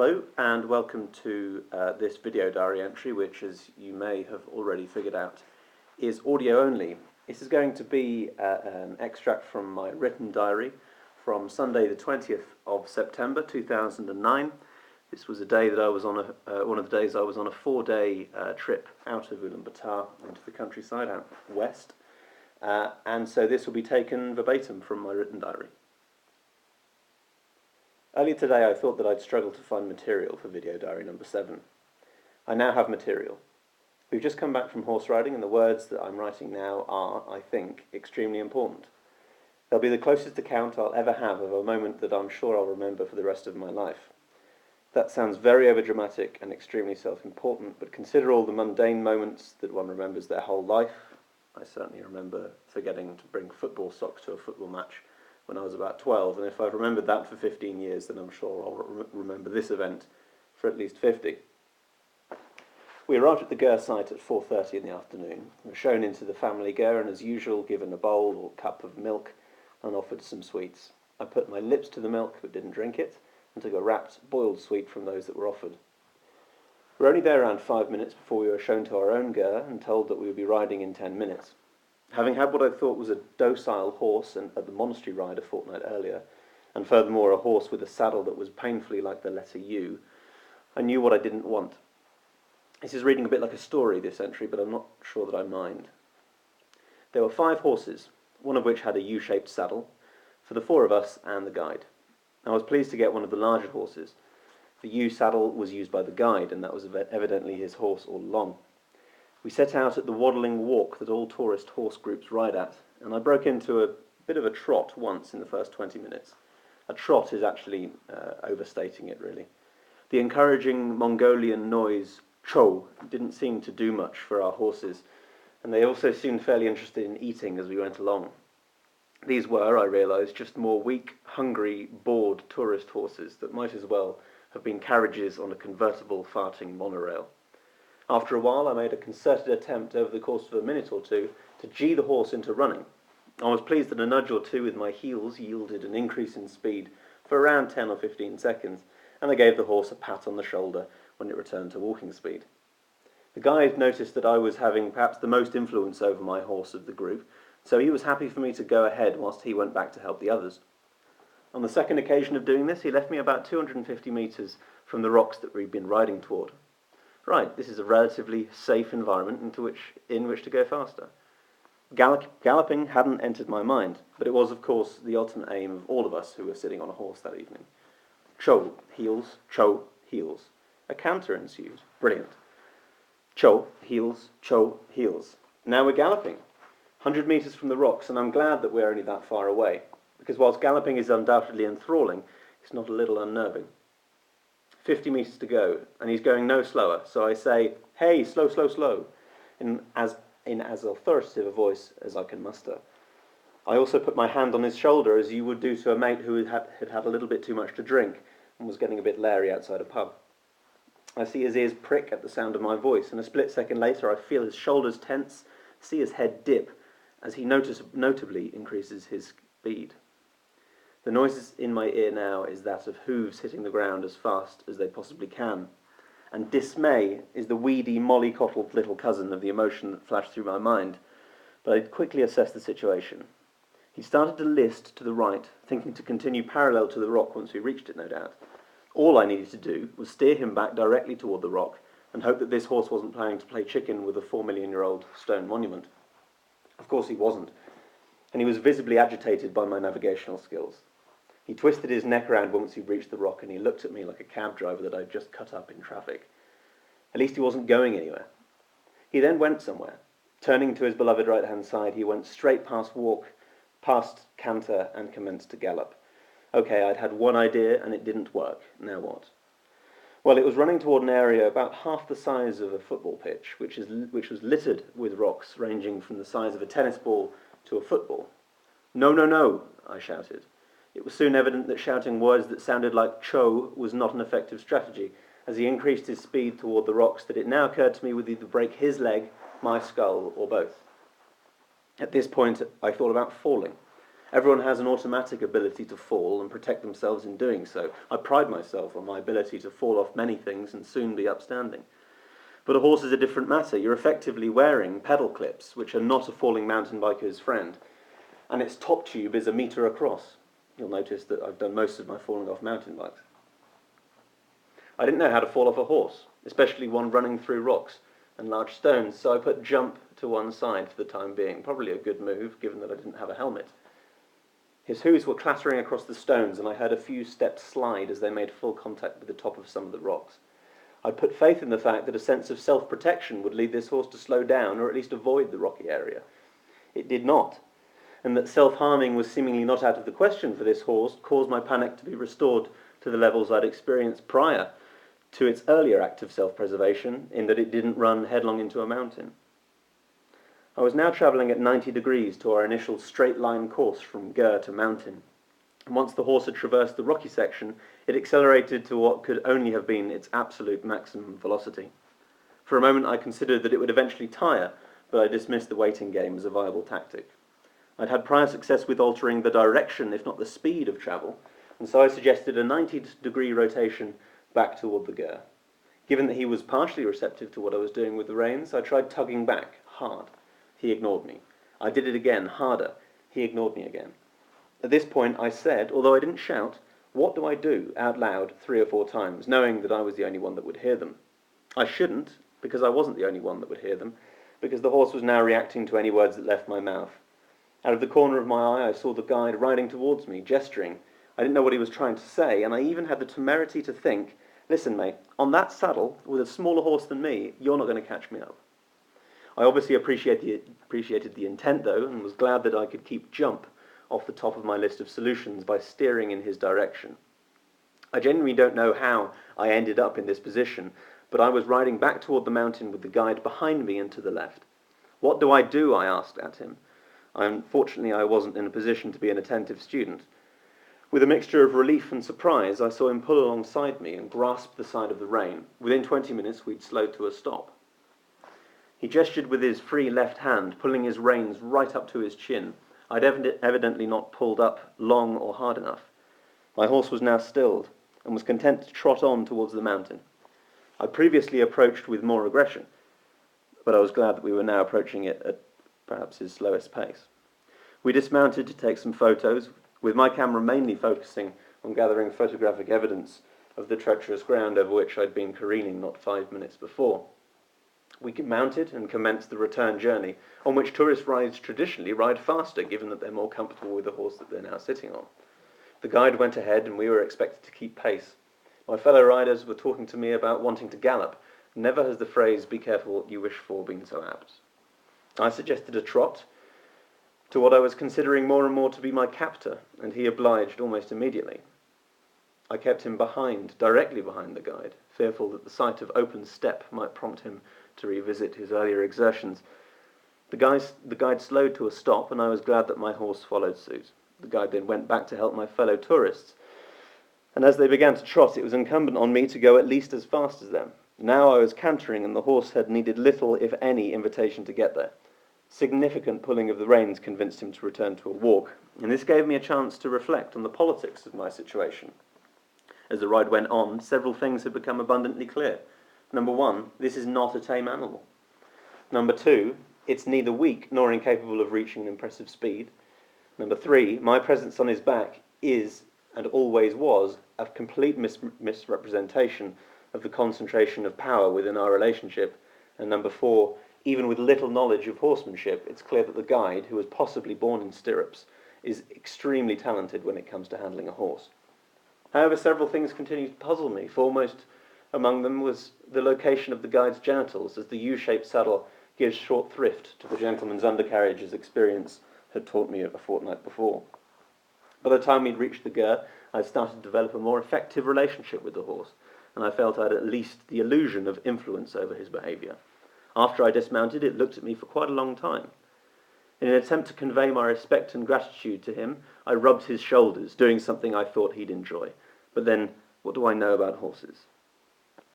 Hello and welcome to this video diary entry, which, as you may have already figured out, is audio only. This is going to be an extract from my written diary from Sunday the 20th of September 2009. This was a day that I was on one of the days I was on a 4-day trip out of Ulaanbaatar into the countryside out west, and so this will be taken verbatim from my written diary. Earlier today I thought that I'd struggle to find material for video diary number 7. I now have material. We've just come back from horse riding and the words that I'm writing now are, I think, extremely important. They'll be the closest account I'll ever have of a moment that I'm sure I'll remember for the rest of my life. That sounds very overdramatic and extremely self-important, but consider all the mundane moments that one remembers their whole life. I certainly remember forgetting to bring football socks to a football match when I was about 12, and if I've remembered that for 15 years, then I'm sure I'll remember this event for at least 50. We arrived at the Ger site at 4:30 in the afternoon. We were shown into the family Ger and, as usual, given a bowl or cup of milk and offered some sweets. I put my lips to the milk but didn't drink it, and took a wrapped, boiled sweet from those that were offered. We were only there around 5 minutes before we were shown to our own Ger and told that we would be riding in 10 minutes. Having had what I thought was a docile horse at the monastery ride a fortnight earlier, and furthermore a horse with a saddle that was painfully like the letter U, I knew what I didn't want. This is reading a bit like a story, this entry, but I'm not sure that I mind. There were 5 horses, one of which had a U-shaped saddle, for the 4 of us and the guide. I was pleased to get one of the larger horses. The U saddle was used by the guide, and that was evidently his horse all along. We set out at the waddling walk that all tourist horse groups ride at, and I broke into a bit of a trot once in the first 20 minutes. A trot is actually overstating it, really. The encouraging Mongolian noise, cho, didn't seem to do much for our horses, and they also seemed fairly interested in eating as we went along. These were, I realised, just more weak, hungry, bored tourist horses that might as well have been carriages on a convertible farting monorail. After a while I made a concerted attempt over the course of a minute or two to gee the horse into running. I was pleased that a nudge or two with my heels yielded an increase in speed for around 10 or 15 seconds, and I gave the horse a pat on the shoulder when it returned to walking speed. The guide noticed that I was having perhaps the most influence over my horse of the group, so he was happy for me to go ahead whilst he went back to help the others. On the second occasion of doing this, he left me about 250 metres from the rocks that we'd been riding toward. Right, this is a relatively safe environment in which to go faster. Galloping hadn't entered my mind, but it was, of course, the ultimate aim of all of us who were sitting on a horse that evening. Cho, heels, cho, heels. A canter ensued. Brilliant. Cho, heels, Now we're galloping. 100 metres from the rocks, and I'm glad that we're only that far away, because whilst galloping is undoubtedly enthralling, it's not a little unnerving. 50 metres to go, and he's going no slower, so I say, "Hey, slow, slow, slow," in as authoritative a voice as I can muster. I also put my hand on his shoulder, as you would do to a mate who had had a little bit too much to drink and was getting a bit leery outside a pub. I see his ears prick at the sound of my voice, and a split second later I feel his shoulders tense, see his head dip, as he notably increases his speed. The noise in my ear now is that of hooves hitting the ground as fast as they possibly can, and dismay is the weedy, mollycoddled little cousin of the emotion that flashed through my mind, but I quickly assessed the situation. He started to list to the right, thinking to continue parallel to the rock once we reached it, no doubt. All I needed to do was steer him back directly toward the rock and hope that this horse wasn't planning to play chicken with a 4-million-year-old stone monument. Of course he wasn't, and he was visibly agitated by my navigational skills. He twisted his neck around once he reached the rock, and he looked at me like a cab driver that I'd just cut up in traffic. At least he wasn't going anywhere. He then went somewhere. Turning to his beloved right-hand side, he went straight past walk, past canter, and commenced to gallop. Okay, I'd had one idea, and it didn't work. Now what? Well, it was running toward an area about half the size of a football pitch, which was littered with rocks ranging from the size of a tennis ball to a football. "No, no, no," I shouted. It was soon evident that shouting words that sounded like cho was not an effective strategy. As he increased his speed toward the rocks, that it now occurred to me would either break his leg, my skull, or both. At this point, I thought about falling. Everyone has an automatic ability to fall and protect themselves in doing so. I pride myself on my ability to fall off many things and soon be upstanding. But a horse is a different matter. You're effectively wearing pedal clips, which are not a falling mountain biker's friend, and its top tube is a metre across. You'll notice that I've done most of my falling off mountain bikes. I didn't know how to fall off a horse, especially one running through rocks and large stones, so I put jump to one side for the time being, probably a good move, given that I didn't have a helmet. His hooves were clattering across the stones, and I heard a few steps slide as they made full contact with the top of some of the rocks. I put faith in the fact that a sense of self-protection would lead this horse to slow down, or at least avoid the rocky area. It did not, and that self-harming was seemingly not out of the question for this horse caused my panic to be restored to the levels I'd experienced prior to its earlier act of self-preservation, in that it didn't run headlong into a mountain. I was now travelling at 90 degrees to our initial straight-line course from Ger to mountain, and once the horse had traversed the rocky section, it accelerated to what could only have been its absolute maximum velocity. For a moment I considered that it would eventually tire, but I dismissed the waiting game as a viable tactic. I'd had prior success with altering the direction, if not the speed, of travel, and so I suggested a 90-degree rotation back toward the Ger. Given that he was partially receptive to what I was doing with the reins, I tried tugging back, hard. He ignored me. I did it again, harder. He ignored me again. At this point I said, although I didn't shout, "What do I do?" out loud 3 or 4 times, knowing that I was the only one that would hear them. I shouldn't, because I wasn't the only one that would hear them, because the horse was now reacting to any words that left my mouth. Out of the corner of my eye I saw the guide riding towards me, gesturing. I didn't know what he was trying to say, and I even had the temerity to think, "Listen, mate, on that saddle, with a smaller horse than me, you're not going to catch me up." I obviously appreciated the intent, though, and was glad that I could keep jump off the top of my list of solutions by steering in his direction. I genuinely don't know how I ended up in this position, but I was riding back toward the mountain with the guide behind me and to the left. "What do I do?" I asked at him. Unfortunately, I wasn't in a position to be an attentive student. With a mixture of relief and surprise, I saw him pull alongside me and grasp the side of the rein. Within 20 minutes, we'd slowed to a stop. He gestured with his free left hand, pulling his reins right up to his chin. I'd evidently not pulled up long or hard enough. My horse was now stilled, and was content to trot on towards the mountain. I previously approached with more aggression, but I was glad that we were now approaching it at perhaps his slowest pace. We dismounted to take some photos, with my camera mainly focusing on gathering photographic evidence of the treacherous ground over which I'd been careening not 5 minutes before. We mounted and commenced the return journey, on which tourist rides traditionally ride faster, given that they're more comfortable with the horse that they're now sitting on. The guide went ahead, and we were expected to keep pace. My fellow riders were talking to me about wanting to gallop. Never has the phrase, "be careful what you wish for," been so apt. I suggested a trot to what I was considering more and more to be my captor, and he obliged almost immediately. I kept him behind, directly behind the guide, fearful that the sight of open steppe might prompt him to revisit his earlier exertions. The guide slowed to a stop, and I was glad that my horse followed suit. The guide then went back to help my fellow tourists, and as they began to trot, it was incumbent on me to go at least as fast as them. Now I was cantering, and the horse had needed little, if any, invitation to get there. Significant pulling of the reins convinced him to return to a walk, and this gave me a chance to reflect on the politics of my situation. As the ride went on, several things had become abundantly clear. Number 1, this is not a tame animal. Number 2, it's neither weak nor incapable of reaching an impressive speed. Number 3, my presence on his back is, and always was, a complete misrepresentation of the concentration of power within our relationship. And number 4, even with little knowledge of horsemanship, it's clear that the guide, who was possibly born in stirrups, is extremely talented when it comes to handling a horse. However, several things continued to puzzle me. Foremost among them was the location of the guide's genitals, as the U-shaped saddle gives short thrift to the gentleman's undercarriage, as experience had taught me a fortnight before. By the time we'd reached the Ger, I'd started to develop a more effective relationship with the horse, and I felt I had at least the illusion of influence over his behaviour. After I dismounted, it looked at me for quite a long time. In an attempt to convey my respect and gratitude to him, I rubbed his shoulders, doing something I thought he'd enjoy. But then, what do I know about horses?